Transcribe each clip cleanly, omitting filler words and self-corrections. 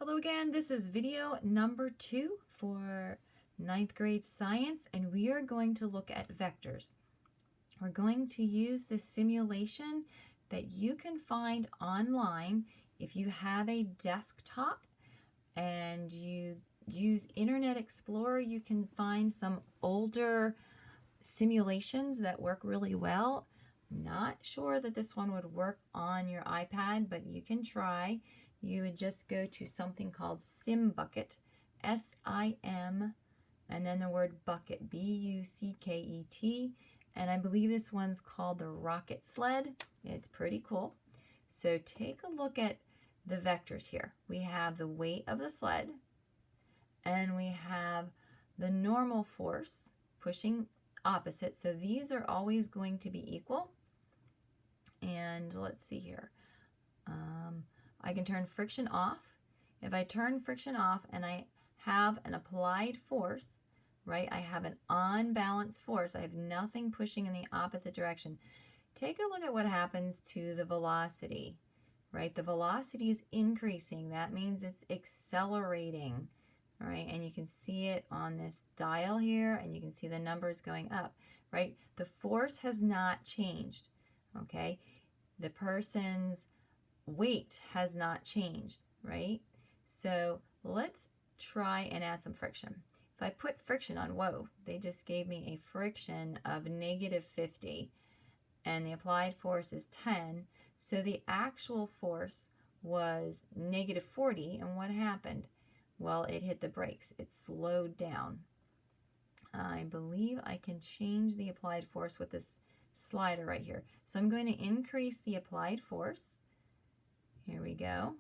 Hello again, this is video number 2 for 9th grade science, and we are going to look at vectors. We're going to use the simulation that you can find online if you have a desktop and you use Internet Explorer. You can find some older simulations that work really well. Not sure that this one would work on your iPad, but you can try. You would just go to something called simbucket, S-I-M, and then the word bucket, B-U-C-K-E-T, and I believe this one's called the rocket sled. It's pretty cool. So take a look at the vectors here. We have the weight of the sled, and we have the normal force pushing opposite. So these are always going to be equal. And let's see here. I can turn friction off. If I turn friction off and I have an applied force, right, I have an unbalanced force. I have nothing pushing in the opposite direction. Take a look at what happens to the velocity, right? The velocity is increasing. That means it's accelerating, right? And you can see it on this dial here, and you can see the numbers going up, right? The force has not changed, okay? The person's weight has not changed, right? So let's try and add some friction. If I put friction on, whoa, they just gave me a friction of -50, and the applied force is 10. So the actual force was -40, and what happened? Well, it hit the brakes. It slowed down. I believe I can change the applied force with this slider right here. So I'm going to increase the applied force. Here we go.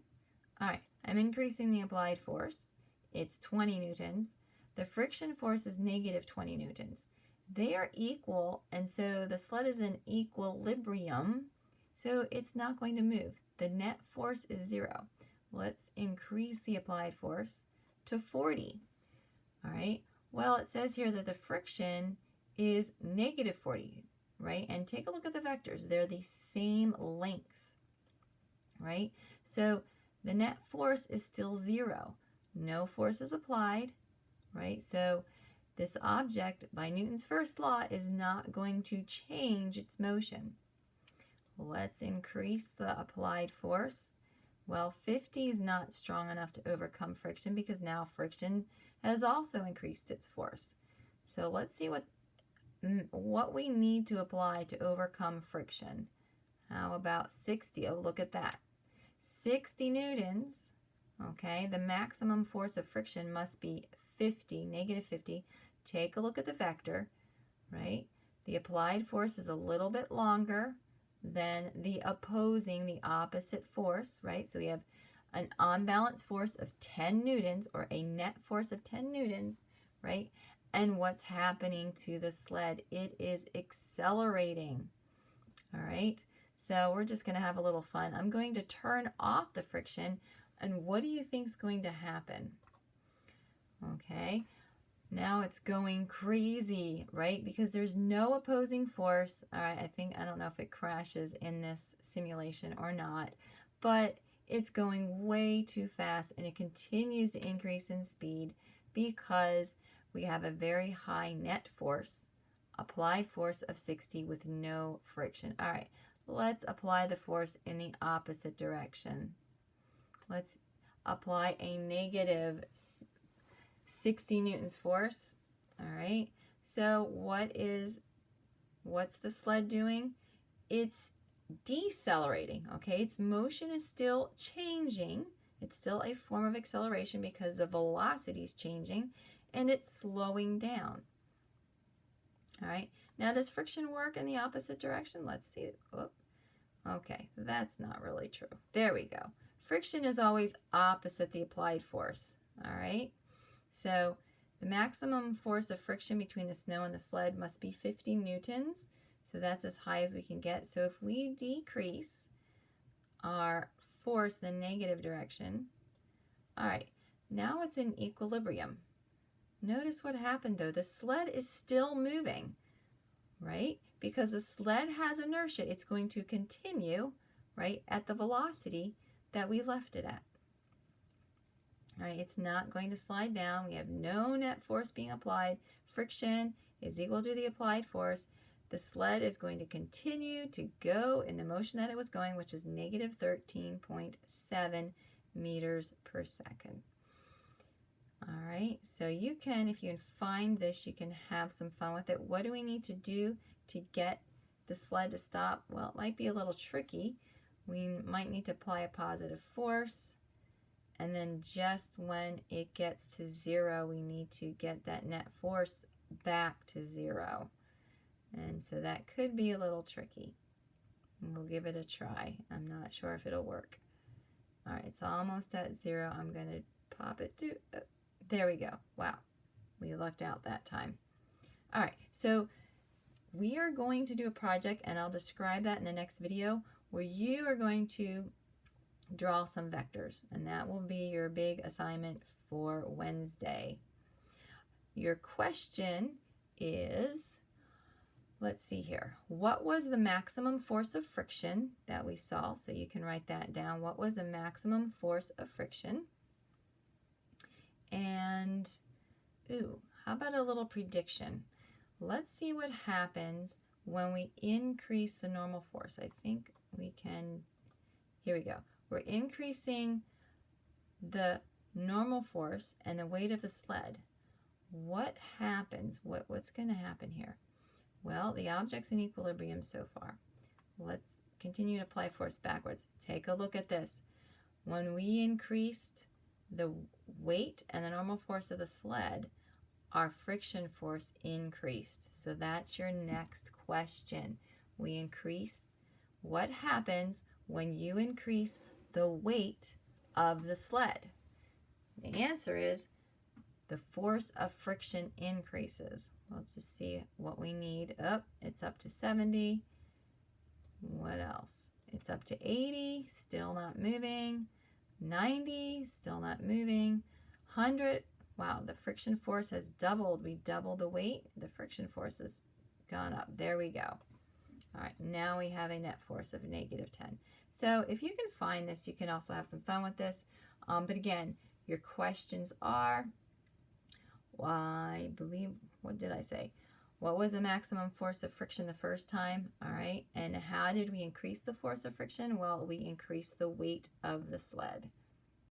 All right, I'm increasing the applied force. It's 20 newtons. The friction force is -20 newtons. They are equal, and so the sled is in equilibrium, so it's not going to move. The net force is 0. Let's increase the applied force to 40. All right, well, it says here that the friction is -40, right? And take a look at the vectors. They're the same length, right? So the net force is still 0. No force is applied, right? So this object, by Newton's first law, is not going to change its motion. Let's increase the applied force. Well, 50 is not strong enough to overcome friction because now friction has also increased its force. So let's see what we need to apply to overcome friction. How about 60? Oh, look at that. 60 newtons, okay? The maximum force of friction must be 50, -50. Take a look at the vector, right? The applied force is a little bit longer than the opposite force, right? So we have an unbalanced force of 10 newtons, or a net force of 10 newtons, right? And what's happening to the sled? It is accelerating, all right? So we're just going to have a little fun. I'm going to turn off the friction, and what do you think is going to happen? Okay, now it's going crazy, right? Because there's no opposing force. All right, I don't know if it crashes in this simulation or not, but it's going way too fast, and it continues to increase in speed because we have a very high net force, applied force of 60 with no friction. All right. Let's apply the force in the opposite direction. Let's apply a -60 newtons force. All right. So what's the sled doing? It's decelerating, okay? Its motion is still changing. It's still a form of acceleration because the velocity is changing, and it's slowing down. All right, now does friction work in the opposite direction? Let's see. Oh, okay, that's not really true. There we go. Friction is always opposite the applied force. All right, so the maximum force of friction between the snow and the sled must be 50 newtons. So that's as high as we can get. So if we decrease our force in the negative direction, all right, now it's in equilibrium. Notice what happened though. The sled is still moving, right? Because the sled has inertia. It's going to continue, right, at the velocity that we left it at. All right, it's not going to slide down. We have no net force being applied. Friction is equal to the applied force. The sled is going to continue to go in the motion that it was going, which is negative 13.7 meters per second. All right, so you can, if you can find this, you can have some fun with it. What do we need to do to get the sled to stop? Well, it might be a little tricky. We might need to apply a positive force, and then just when it gets to 0, we need to get that net force back to 0. And so that could be a little tricky. We'll give it a try. I'm not sure if it'll work. All right, it's almost at 0. I'm going to pop it to, there we go. Wow, we lucked out that time. All right, so we are going to do a project, and I'll describe that in the next video, where you are going to draw some vectors, and that will be your big assignment for Wednesday. Your question is, let's see here. What was the maximum force of friction that we saw? So you can write that down. What was the maximum force of friction? And, how about a little prediction? Let's see what happens when we increase the normal force. I think we can, here we go. We're increasing the normal force and the weight of the sled. What happens? What's going to happen here? Well, the object's in equilibrium so far. Let's continue to apply force backwards. Take a look at this. When we increased the weight and the normal force of the sled, our friction force increased. So that's your next question. We increase. What happens when you increase the weight of the sled? The answer is the force of friction increases. Let's just see what we need. It's up to 70. What else? It's up to 80, still not moving. 90, still not moving. 100, wow, the friction force has doubled. We doubled the weight. The friction force has gone up. There we go. All right, now we have a net force of negative 10. So if you can find this, you can also have some fun with this. But again, your questions are, I believe, what did I say? What was the maximum force of friction the first time? All right, and how did we increase the force of friction? Well, we increased the weight of the sled.